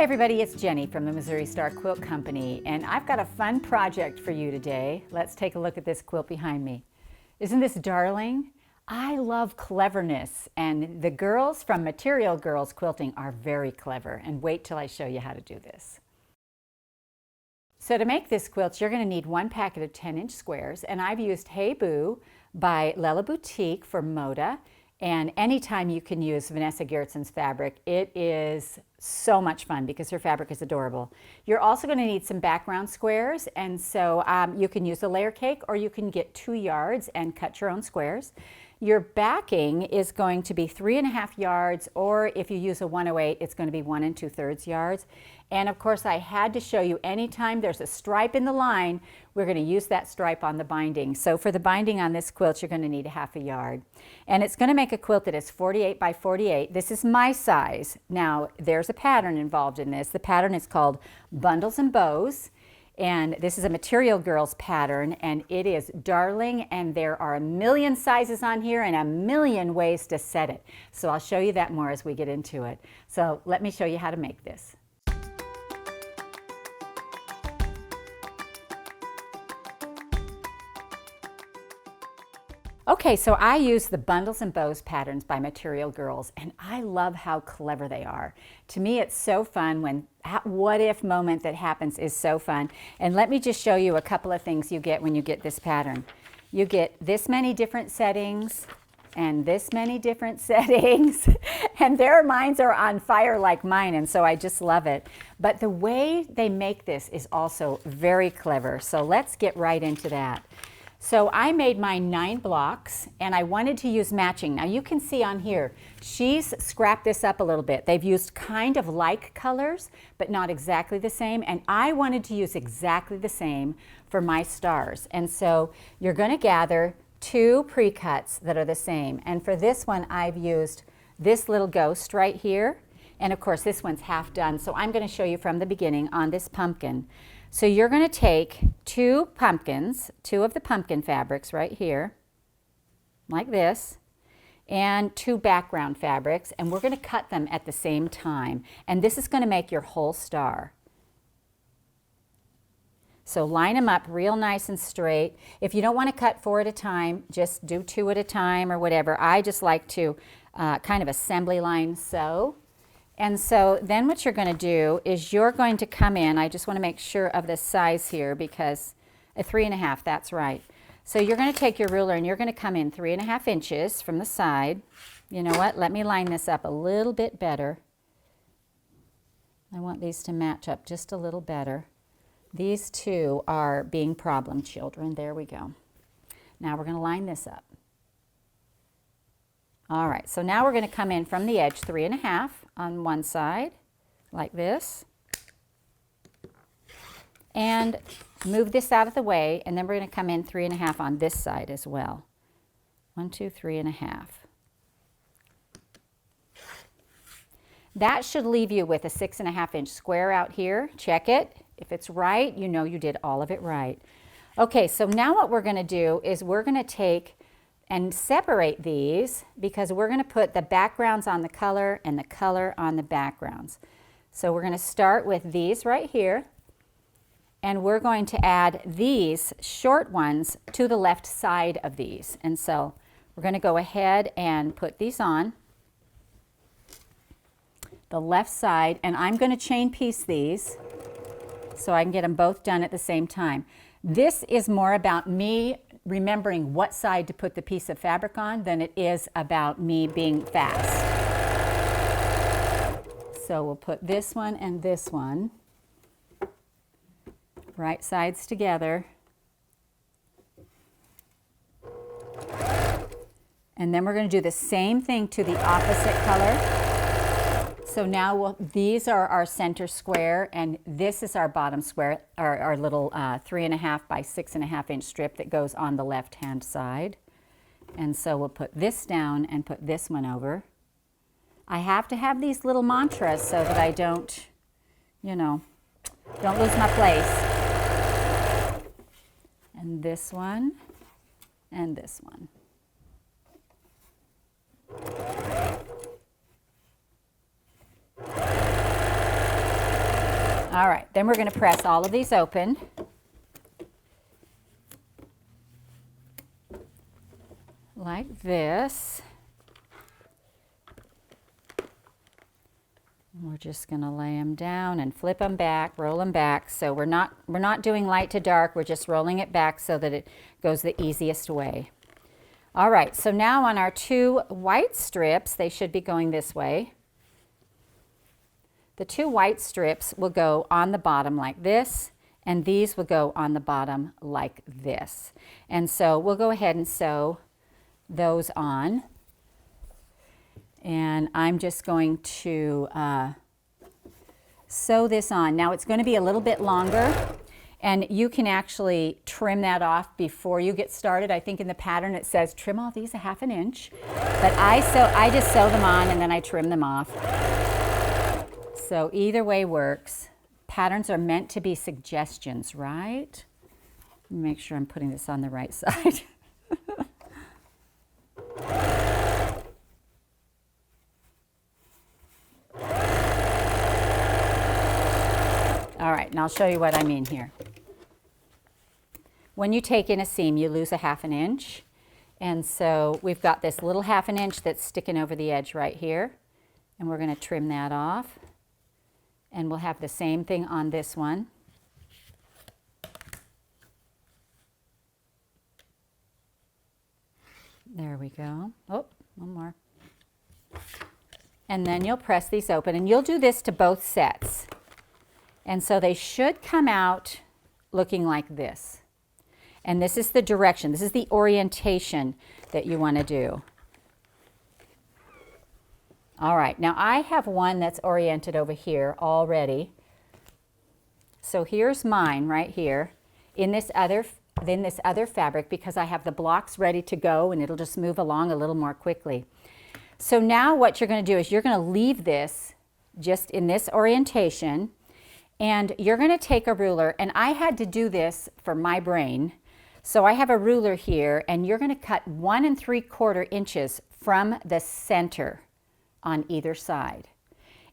everybody, it's Jenny from the Missouri Star Quilt Company, and I've got a fun project for you today. Let's take a look at this quilt behind me. Isn't this darling? I love cleverness, and the girls from Material Girls Quilting are very clever, and wait till I show you how to do this. So to make this quilt, you're going to need one packet of 10-inch squares, and I've used Hey Boo by Lella Boutique for Moda. And anytime you can use Vanessa Geretson's fabric, it is so much fun because her fabric is adorable. You're also going to need some background squares, and so you can use a layer cake or you can get 2 yards and cut your own squares. Your backing is going to be 3.5 yards, or if you use a 108, it's going to be 1 2/3 yards. And of course, I had to show you anytime there's a stripe in the line, we're going to use that stripe on the binding. So for the binding on this quilt, you're going to need 1/2 yard. And it's going to make a quilt that is 48 by 48. This is my size. Now, there's a pattern involved in this. The pattern is called Bundles and Bows. And this is a Material Girls pattern, and it is darling, and there are a million sizes on here and a million ways to set it. So I'll show you that more as we get into it. So let me show you how to make this. Okay, so I use the Bundles and Bows patterns by Material Girls, and I love how clever they are. To me, it's so fun when what if moment that happens is so fun. And let me just show you a couple of things you get when you get this pattern. You get this many different settings and this many different settings, and their minds are on fire like mine, and so I just love it. But the way they make this is also very clever, so let's get right into that. So I made mine 9 blocks, and I wanted to use matching. Now you can see on here, she's scrapped this up a little bit. They've used kind of like colors, but not exactly the same, and I wanted to use exactly the same for my stars. And so you're going to gather 2 pre-cuts that are the same. And for this one, I've used this little ghost right here, and of course this one's half done, so I'm going to show you from the beginning on this pumpkin. So you're going to take 2 pumpkins, 2 of the pumpkin fabrics right here, like this, and 2 background fabrics, and we're going to cut them at the same time. And this is going to make your whole star. So line them up real nice and straight. If you don't want to cut 4 at a time, just do 2 at a time or whatever. I just like to kind of assembly line sew. And so then what you're going to do is you're going to come in, I just want to make sure of the size here because a 3.5, that's right. So you're going to take your ruler and you're going to come in 3.5 inches from the side. You know what, let me line this up a little bit better. I want these to match up just a little better. These 2 are being problem children. There we go. Now we're going to line this up. All right, so now we're going to come in from the edge 3.5 on one side, like this, and move this out of the way, and then we're going to come in 3.5 on this side as well. 1, 2, 3.5. That should leave you with a 6.5-inch square out here. Check it. If it's right, you know you did all of it right. Okay, so now what we're going to do is we're going to take and separate these because we're going to put the backgrounds on the color and the color on the backgrounds. So we're going to start with these right here, and we're going to add these short ones to the left side of these. And so we're going to go ahead and put these on the left side, and I'm going to chain piece these so I can get them both done at the same time. This is more about me remembering what side to put the piece of fabric on than it is about me being fast. So we'll put this one and this one, right sides together. And then we're going to do the same thing to the opposite color. So now these are our center square, and this is our bottom square, our little 3.5 by 6.5 inch strip that goes on the left-hand side. And so we'll put this down and put this one over. I have to have these little mantras so that I don't, you know, don't lose my place. And this one, and this one. All right, then we're going to press all of these open. Like this. We're just going to lay them down and flip them back, roll them back. So we're not doing light to dark, we're just rolling it back so that it goes the easiest way. All right, so now on our 2 white strips, they should be going this way. The 2 white strips will go on the bottom like this, and these will go on the bottom like this. And so we'll go ahead and sew those on. And I'm just going to sew this on. Now it's going to be a little bit longer, and you can actually trim that off before you get started. I think in the pattern it says trim all these 1/2 inch, but I just sew them on and then I trim them off. So either way works. Patterns are meant to be suggestions, right? Make sure I'm putting this on the right side. All right, and I'll show you what I mean here. When you take in a seam, you lose 1/2 inch. And so we've got this little 1/2 inch that's sticking over the edge right here. And we're going to trim that off. And we'll have the same thing on this one. There we go. Oh, one more. And then you'll press these open, and you'll do this to both sets. And so they should come out looking like this. And this is the direction, this is the orientation that you want to do. All right, now I have one that's oriented over here already. So here's mine right here in this other fabric, because I have the blocks ready to go and it'll just move along a little more quickly. So now what you're going to do is you're going to leave this just in this orientation, and you're going to take a ruler, and I had to do this for my brain. So I have a ruler here, and you're going to cut 1 3/4 inches from the center on either side.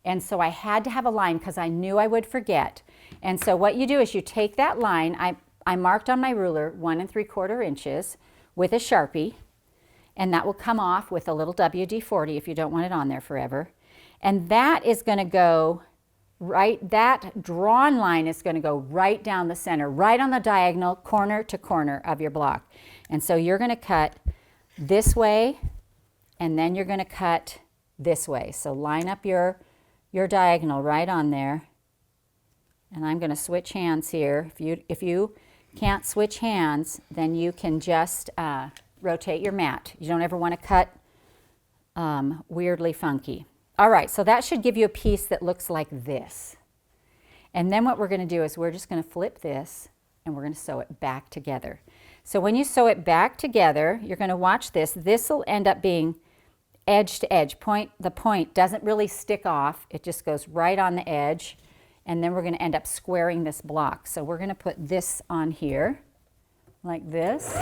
And so I had to have a line because I knew I would forget. And so what you do is you take that line, I marked on my ruler 1 3/4 inches with a Sharpie, and that will come off with a little WD-40 if you don't want it on there forever. And that is going to go right, that drawn line is going to go right down the center, right on the diagonal, corner to corner of your block. And so you're going to cut this way, and then you're going to cut this way. So line up your diagonal right on there. And I'm going to switch hands here. If you can't switch hands, then you can just rotate your mat. You don't ever want to cut weirdly funky. All right, so that should give you a piece that looks like this. And then what we're going to do is we're just going to flip this, and we're going to sew it back together. So when you sew it back together, you're going to watch this. This will end up being edge to edge. The point doesn't really stick off. It just goes right on the edge. And then we're going to end up squaring this block. So we're going to put this on here like this.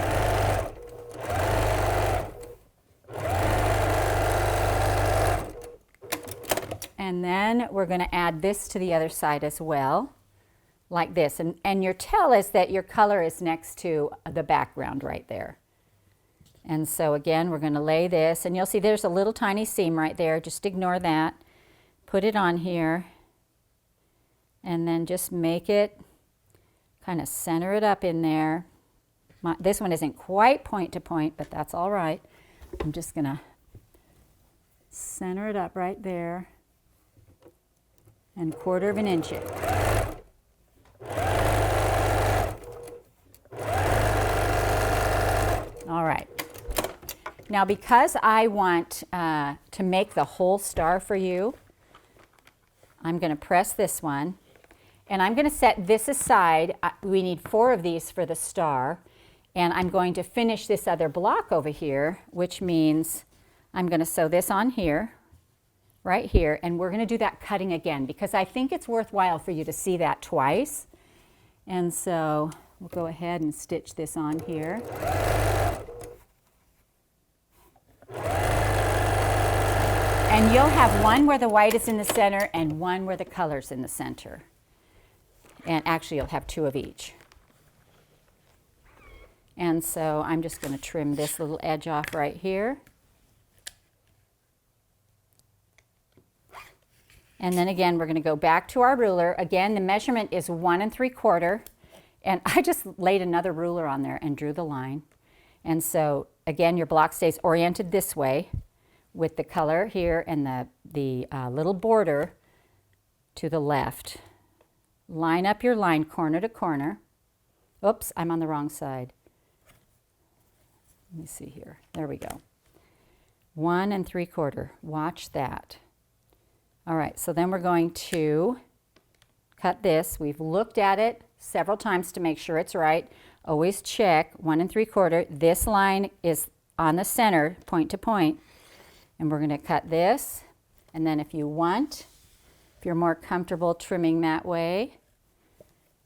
And then we're going to add this to the other side as well, like this. And your tell is that your color is next to the background right there. And so again, we're going to lay this, and you'll see there's a little tiny seam right there. Just ignore that. Put it on here, and then just make it, kind of center it up in there. This one isn't quite point to point, but that's all right. I'm just going to center it up right there, and 1/4 inch it. All right. Now, because I want to make the whole star for you, I'm going to press this one, and I'm going to set this aside. We need 4 of these for the star, and I'm going to finish this other block over here, which means I'm going to sew this on here, right here, and we're going to do that cutting again, because I think it's worthwhile for you to see that twice. And so we'll go ahead and stitch this on here. And you'll have one where the white is in the center and one where the color's in the center. And actually you'll have 2 of each. And so I'm just going to trim this little edge off right here. And then again, we're going to go back to our ruler. Again, the measurement is 1 3/4. And I just laid another ruler on there and drew the line. And so again, your block stays oriented this way with the color here and the little border to the left. Line up your line corner to corner. Oops, I'm on the wrong side. Let me see here. There we go. 1 3/4. Watch that. All right, so then we're going to cut this. We've looked at it several times to make sure it's right. Always check 1 3/4. This line is on the center, point to point. And we're going to cut this. And then if you want, if you're more comfortable trimming that way,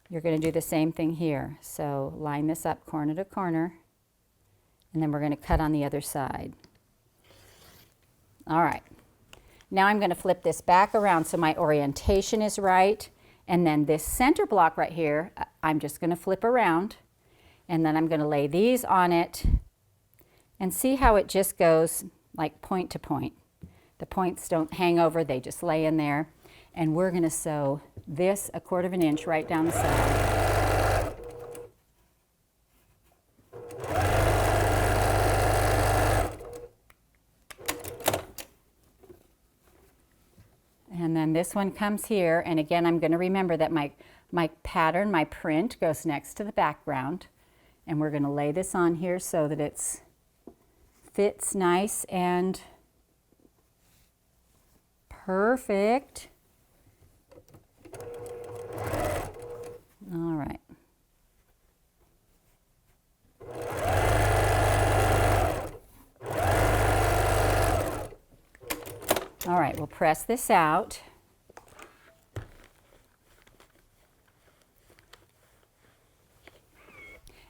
you're going to do the same thing here. So line this up corner to corner. And then we're going to cut on the other side. All right. Now I'm going to flip this back around so my orientation is right. And then this center block right here, I'm just going to flip around. And then I'm going to lay these on it. And see how it just goes like point to point. The points don't hang over, they just lay in there. And we're going to sew this 1/4 inch right down the side. And then this one comes here, and again I'm going to remember that my pattern, my print, goes next to the background. And we're going to lay this on here so that it fits nice and perfect. All right. All right, we'll press this out.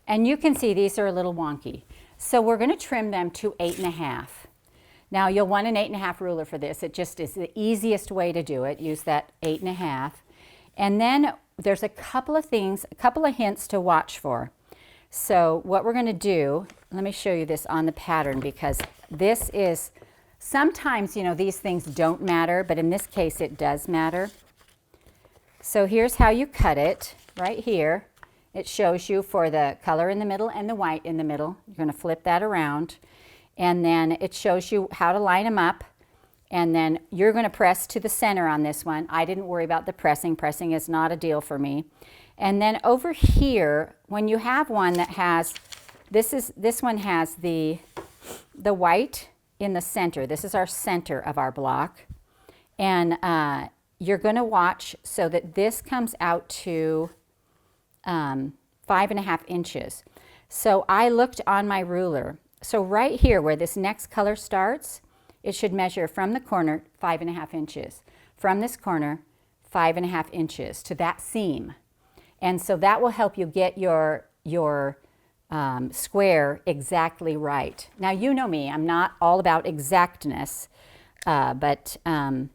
And you can see these are a little wonky. So we're going to trim them to 8.5. Now you'll want an 8.5 ruler for this. It just is the easiest way to do it. Use that 8.5. And then there's a couple of things, a couple of hints to watch for. So what we're going to do, let me show you this on the pattern, because this is, sometimes, you know, these things don't matter, but in this case it does matter. So here's how you cut it right here. It shows you for the color in the middle and the white in the middle. You're going to flip that around. And then it shows you how to line them up. And then you're going to press to the center on this one. I didn't worry about the pressing. Pressing is not a deal for me. And then over here, when you have one that has, this one has the white in the center. This is our center of our block. And you're going to watch so that this comes out to 5.5 inches. So I looked on my ruler. So right here where this next color starts, it should measure from the corner 5.5 inches. From this corner, 5.5 inches to that seam. And so that will help you get your square exactly right. Now you know me, I'm not all about exactness, and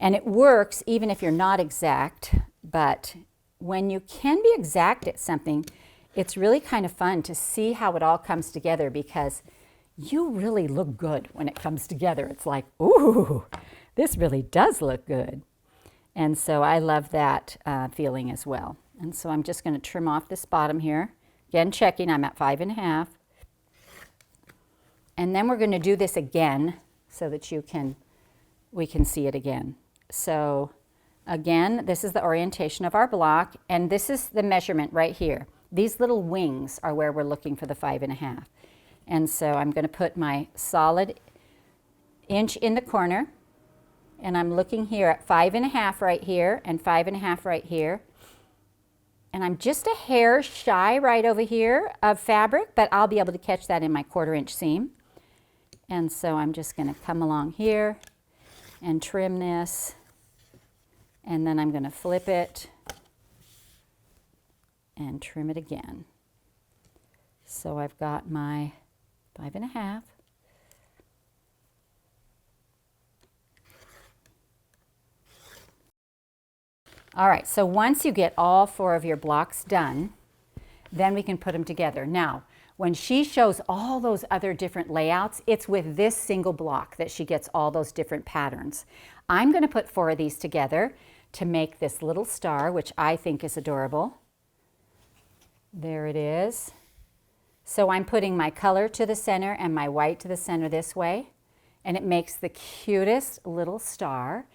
it works even if you're not exact, but when you can be exact at something, it's really kind of fun to see how it all comes together, because you really look good when it comes together. It's like, ooh, this really does look good. And so I love that feeling as well. And so I'm just going to trim off this bottom here. Again, checking, I'm at 5.5. And then we're going to do this again so that we can see it again. So again, this is the orientation of our block, and this is the measurement right here. These little wings are where we're looking for the 5.5. And so I'm going to put my solid inch in the corner, and I'm looking here at 5.5 right here and 5.5 right here. And I'm just a hair shy right over here of fabric, but I'll be able to catch that in my 1/4 inch seam. And so I'm just going to come along here and trim this. And then I'm going to flip it and trim it again. So I've got my 5.5. All right, so once you get all 4 of your blocks done, then we can put them together. Now, when she shows all those other different layouts, it's with this single block that she gets all those different patterns. I'm going to put 4 of these together to make this little star, which I think is adorable. There it is. So I'm putting my color to the center and my white to the center this way, and it makes the cutest little star.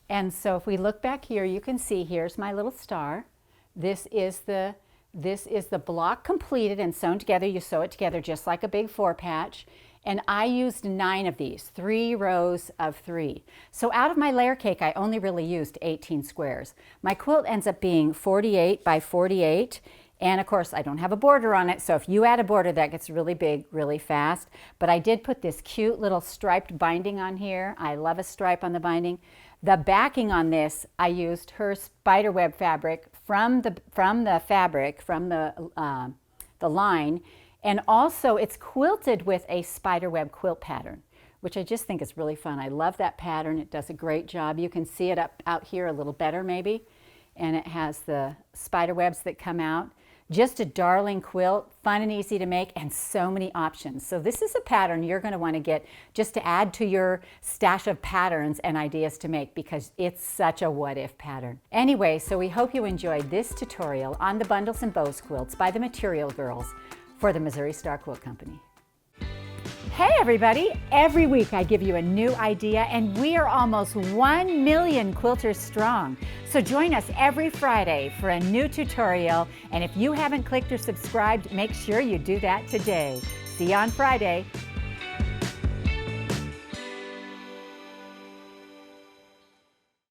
And so if we look back here, you can see here's my little star. This is the block completed and sewn together. You sew it together just like a big 4 patch. And I used 9 of these, 3 rows of 3. So out of my layer cake, I only really used 18 squares. My quilt ends up being 48 by 48. And of course, I don't have a border on it, so if you add a border, that gets really big really fast. But I did put this cute little striped binding on here. I love a stripe on the binding. The backing on this, I used her spiderweb fabric from the line, and also it's quilted with a spiderweb quilt pattern, which I just think is really fun. I love that pattern. It does a great job. You can see it out here a little better maybe, and it has the spider webs that come out. Just a darling quilt, fun and easy to make, and so many options. So this is a pattern you're going to want to get just to add to your stash of patterns and ideas to make, because it's such a what-if pattern. Anyway, so we hope you enjoyed this tutorial on the Bundles and Bows quilts by the Material Girls for the Missouri Star Quilt Company. Hey everybody! Every week I give you a new idea, and we are almost 1 million quilters strong. So join us every Friday for a new tutorial, and if you haven't clicked or subscribed, make sure you do that today. See you on Friday.